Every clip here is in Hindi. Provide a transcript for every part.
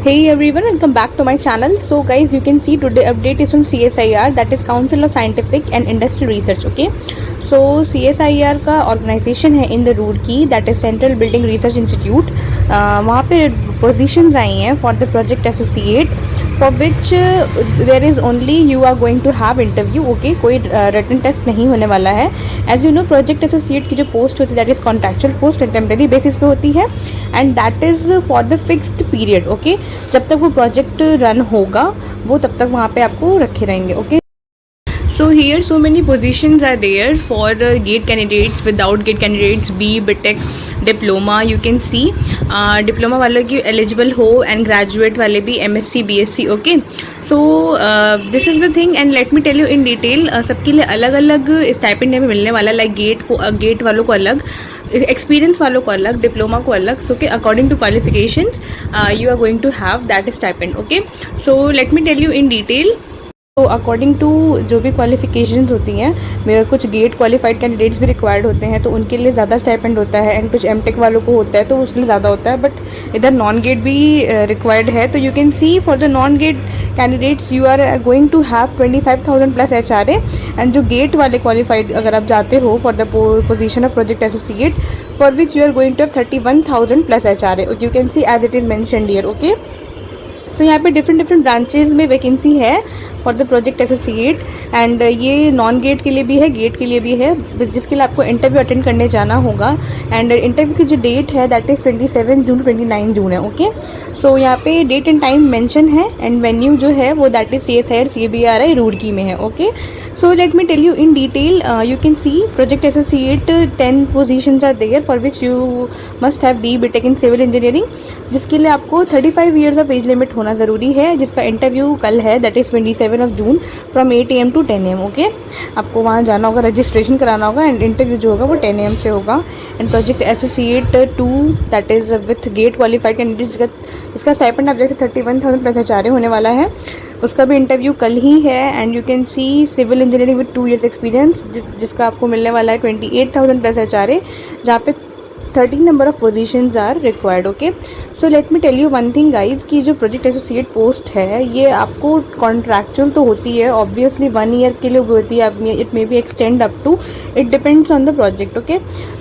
Hey everyone, welcome back to my channel. So guys, you can see today update is from CSIR, that is Council of Scientific and Industry Research. Okay, so CSIR का organization है in the Roorkee, that is Central Building Research Institute. वहाँ पे positions आई हैं for the project associate, for which there is only you are going to have interview. Okay, कोई written test नहीं होने वाला है. As you know, project associate की जो post होती है that is contractual post and temporary basis पे होती है, and that is for the fixed period. Okay, जब तक वो प्रोजेक्ट रन होगा वो तब तक वहाँ पे आपको रखे रहेंगे. Okay, so here so many positions are there for gate candidates, without gate candidates, B, BTech, diploma. You can see diploma वालों की एलिजिबल हो एंड ग्रेजुएट वाले भी MSc BSc. Okay, so this is the thing and let me tell you in detail. सबके लिए अलग अलग स्टाइपेंड में मिलने वाला, लाइक गेट वालों को अलग, एक्सपीरियंस वालों को अलग, डिप्लोमा को अलग. सो के according to qualifications you are going to have that stipend. Okay, so let me tell you in detail. तो अकॉर्डिंग टू जो भी क्वालिफिकेशंस होती हैं, मेरे कुछ गेट क्वालिफाइड कैंडिडेट्स भी रिक्वायर्ड होते हैं तो उनके लिए ज़्यादा स्टाइपेंड होता है, एंड कुछ एमटेक वालों को होता है तो उसके लिए ज़्यादा होता है. बट इधर नॉन गेट भी रिक्वायर्ड है. तो you can see for the non GATE candidates you are going to have 25,000 plus HRA, and जो गेट वाले क्वालिफाइड अगर आप जाते हो for the position of project associate, for which you are going to have 31,000 plus HRA. You can see as it is mentioned here. Okay, so यहाँ पे डिफरेंट ब्रांचेज में वैकेंसी है for the project associate, and ये नॉन गेट के लिए भी है, गेट के लिए भी है, जिसके लिए आपको इंटरव्यू अटेंड करने जाना होगा. एंड इंटरव्यू की जो डेट है दैट इज़ 27 जून 29 जून है. ओके, सो यहाँ पे डेट एंड टाइम मेंशन है, एंड वेन्यू जो है वो that is CSIR CBRI Roorkee में है. Okay, so let me tell you in detail. You can see project associate 10 positions are there for which you must have B, BTech in civil engineering, जिसके लिए आपको 35 years of एज लिमिट होना ज़रूरी है, जिसका इंटरव्यू कल है that is 27 June from 8 AM to 10 AM. Okay, आपको वहाँ जाना होगा, रजिस्ट्रेशन कराना होगा, एंड इंटरव्यू जो होगा वो 10 AM से होगा. And project associate 2 that is with GATE qualified candidates, जिसका स्टाइपेंड आप देखिए 31,000 प्लस HRA होने वाला है, उसका भी इंटरव्यू कल ही है. And you can see civil engineering with 2 years experience, जिसका आपको मिलने वाला है 28,000 प्लस HRA, जहाँ पे 13 number of positions are required. Okay, so let me tell you one thing guys, कि जो प्रोजेक्ट एसोसिएट पोस्ट है ये आपको कॉन्ट्रैक्चुअल तो होती है, ऑब्वियसली 1 year के लिए होती है, it may be extend up to, it depends on the project. Okay,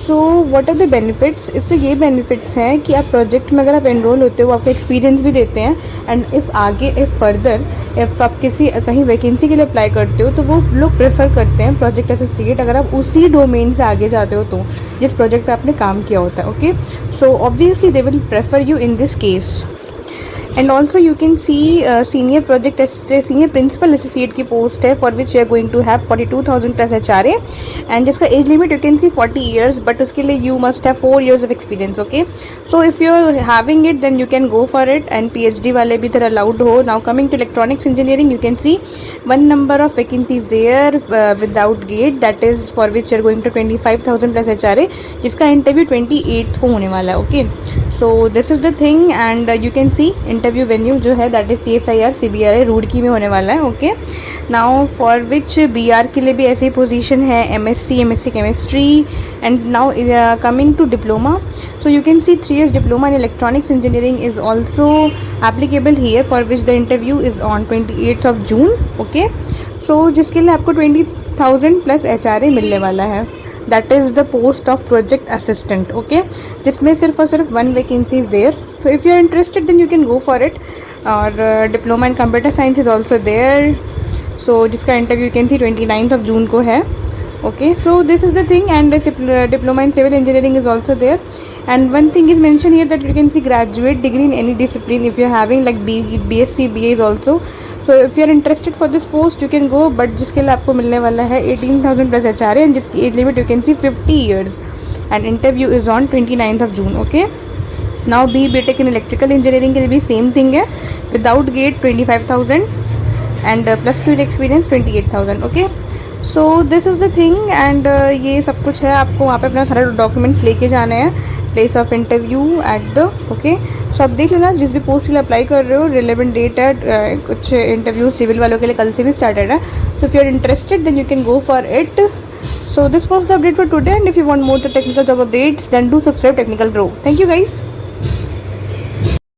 so what are the benefits? इससे ये बेनिफिट्स हैं कि आप प्रोजेक्ट में अगर आप एनरोल होते हो आपको एक्सपीरियंस भी देते हैं, एंड इफ़ फर्दर आप कहीं वैकेंसी के लिए अप्लाई करते हो तो वो लोग प्रेफर करते हैं प्रोजेक्ट एसोसिएट अगर आप उसी डोमेन से आगे जाते हो तो, जिस प्रोजेक्ट पे आपने काम किया होता है. Okay, so obviously they will prefer you in this case. And also you can see senior principal associate की पोस्ट है for which you are going to have 42,000 plus HRA, and जिसका age limit you can see 40 years, but उसके लिए you must have 4 years of experience. Okay, so if you are having it then you can go for it, and PhD वाले भी इधर allowed हो. Now coming to electronics engineering, you can see 1 number of vacancies there without gate, that is for which you are going to 25,000 plus HRA, जिसका इंटरव्यू 28 को होने वाला है. Okay, so this is the thing, and you can see interview venue जो है that is CSIR CBRI Roorkee में होने वाला है. Okay, now for which BR के लिए भी ऐसी पोजीशन है, MSc chemistry. And now coming to diploma, so you can see 3 years diploma in electronics engineering is also applicable here, for which the interview is on 28th June. Okay, so जिसके लिए आपको 20,000 plus HRA मिलने वाला है, that is the post of project assistant. Okay, जिसमें सिर्फ और सिर्फ 1 vacancy is there. So if you are interested then you can go for it. और diploma in computer science is also there, so जिसका interview you can see 29th June को है. Okay, so this is the thing, and diploma in civil engineering is also there. And one thing is mentioned here that you can see graduate degree in any discipline if you're having like BSc BA is also. So if you're interested for this post you can go, but जिसके लिए आपको मिलने वाला है 18,000 plus HRA, and जिसकी age limit you can see 50 years, and interview is on 29th June. Okay, now B, BTech in electrical engineering के लिए भी same thing है, without gate 25,000 and plus 2 experience 28,000. Okay, so this is the thing, and ये सब कुछ है. आपको वहाँ पे अपना सारे डॉक्यूमेंट्स लेके जाने हैं, place of interview at the. Okay, so आप देख लेना जिस भी पोस्ट के लिए अप्लाई कर रहे हो, रिलेवेंट डेट है, कुछ इंटरव्यू सिविल वालों के लिए कल से भी स्टार्टेड है. So if you are interested then you can go for it. So this was the update for today, and if you want more the technical job updates then do subscribe technical bro. Thank you guys.